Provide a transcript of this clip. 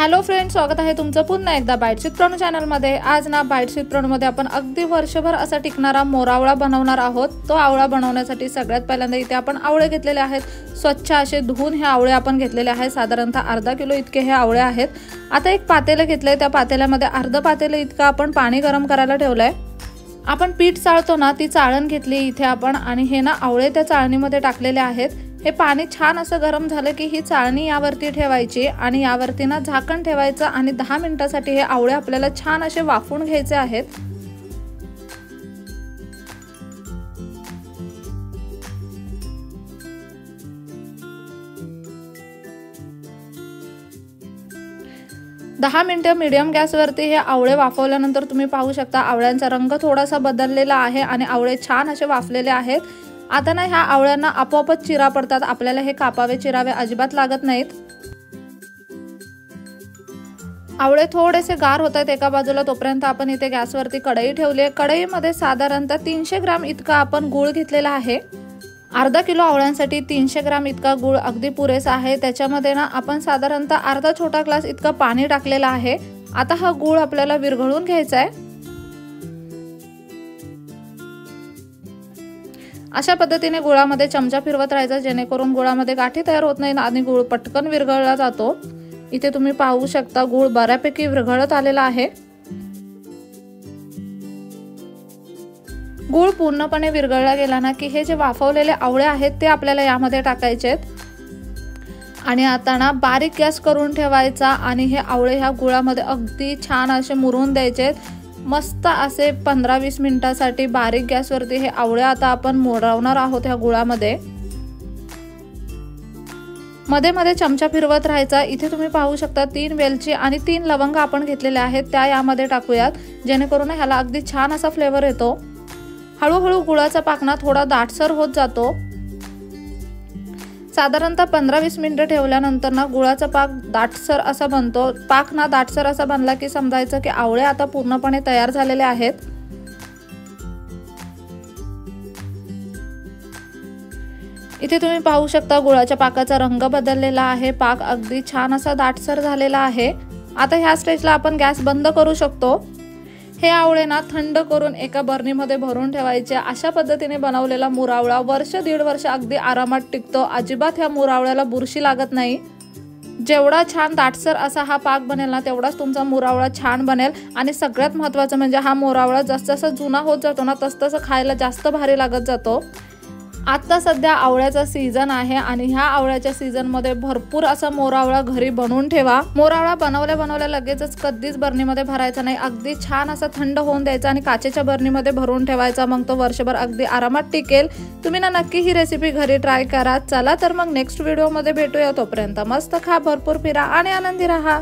Hello friends, स्वागत आहे तुमचं पुन्हा एकदा बाईट्स विथ प्रणू चॅनलमध्ये। आज ना बाईट्स विथ प्रणूमध्ये आपण अगदी वर्षभर असा टिकणारा मोरावळा बनवणार आहोत। तो आवळा बनवण्यासाठी सगळ्यात पहिल्यांदा इथे आपण आवळे घेतलेले आहेत। स्वच्छ असे धुवून हे आवळे आपण घेतलेले आहेत। साधारणतः अर्धा किलो इतके हे आवळे आहेत। आता एक पातेलं घेतलंय, त्या पातेल्यामध्ये अर्धा पातेलं इतकं आपण पाणी गरम करायला ठेवलंय। आपण पीठ चाळतो ना, ती चाळण घेतली इथे आपण आणि हे ना आवळे त्या चाळणीमध्ये टाकलेले आहेत। हे पाणी छान असं गरम झालं की ही चाळणी यावरती ठेवायची आणि यावरती ना झाकण ठेवायचं आणि 10 मिनिटांसाठी हे आवळे आपल्याला छान असे वाफवून घ्यायचे आहेत। दहा मिनिटं मीडियम गॅसवरती हे आवळे वाफवल्यानंतर तुम्ही पाहू शकता आवळ्यांचा रंग थोडासा बदललेला आहे आणि आवळे छान असे वाफलेले आहेत। आता ना ह्या आवळ्यांना आपोआपच चिरा पडतात, आपल्याला हे कापावे चिरावे अजिबात लागत नाहीत। आवळे थोडेसे गार होत आहेत एका बाजूला, तोपर्यंत आपण इथे गॅसवरती कढई ठेवली आहे। कढईमध्ये साधारणतः 300 ग्राम इतका आपण गूळ घेतलेला आहे। अर्धा किलो आवळ्यांसाठी 300 ग्राम इतका गूळ अगदी पुरेसा आहे। त्याच्यामध्ये ना आपण साधारणतः अर्धा छोटा ग्लास इतका पाणी टाकलेला आहे। आता हा गूळ आपल्याला विरघळून घ्यायचा आहे। अशा पद्धतीने गुळामध्ये चमचा फिरवत राहायचा, जेणेकरून गुळामध्ये गाठी तयार होत नाही आणि गूळ पटकन विरघळला जातो। इथे तुम्ही पाहू शकता गूळ बऱ्यापैकी विरघळत आलेला आहे। गूळ पूर्णपणे विरघळला गेला ना की हे जे वाफवलेले आवळे आहेत ते आपल्याला यामध्ये टाकायचे आहेत आणि आता ना बारीक गॅस करून ठेवायचा आणि हे आवळे ह्या गुळामध्ये अगदी छान असे मुरून द्यायचे आहेत। मस्त असे 15-20 मिनिटांसाठी बारीक गॅसवरती हे आवळे आता आपण मोडवणार आहोत ह्या गुळामध्ये। मध्ये मध्ये चमचा फिरवत राहायचा। इथे तुम्ही पाहू शकता 3 वेलची आणि 3 लवंग आपण घेतलेल्या आहेत, त्या यामध्ये टाकूयात, जेणेकरून ह्याला अगदी छान असा फ्लेवर येतो। हळूहळू गुळाचा पाक ना थोडा दाटसर होत जातो। साधारणतः 15-20 मिनिटं ठेवल्यानंतर ना गुळाचा पाक दाटसर असा बनतो। पाक ना दाटसर असा बनला की समजायचं की आवळे आता पूर्णपणे तयार झालेले आहेत। इथे तुम्ही पाहू शकता गुळाच्या पाकाचा रंग बदललेला आहे, पाक अगदी छान असा दाटसर झालेला आहे। आता ह्या स्टेजला आपण गॅस बंद करू शकतो। हे आवळे ना थंड करून एका बरणीमध्ये भरून ठेवायचे। अशा पद्धतीने बनवलेला मुरावळा वर्ष दीड वर्ष अगदी आरामात टिकतो। अजिबात ह्या मुरावळ्याला बुरशी लागत नाही। जेवढा छान दाटसर असा हा पाक बनेल ना, तेवढाच तुमचा मुरावळा छान बनेल। आणि सगळ्यात महत्त्वाचं म्हणजे हा मुरावळा जसजसा जुना होत जातो ना, तसतसं खायला जास्त भारी लागत जातो। आता सध्या आवळ्याचा सीझन आहे आणि ह्या आवळ्याच्या सीझन मध्ये भरपूर असा मोरावळा घरी बनवून ठेवा। मोरावळा बनवल्या लगेचच कधीच बरणीमध्ये भरायचा नाही, अगदी छान असा थंड होऊन द्यायचा आणि काचेच्या बरणीमध्ये भरून ठेवायचा, मग तो वर्षभर अगदी आरामात टिकेल। तुम्ही ना नक्की ही रेसिपी घरी ट्राय करा। चला तर मग नेक्स्ट व्हिडिओ मध्ये भेटूया, तोपर्यंत मस्त खा, भरपूर फिरा आणि आनंदी राहा।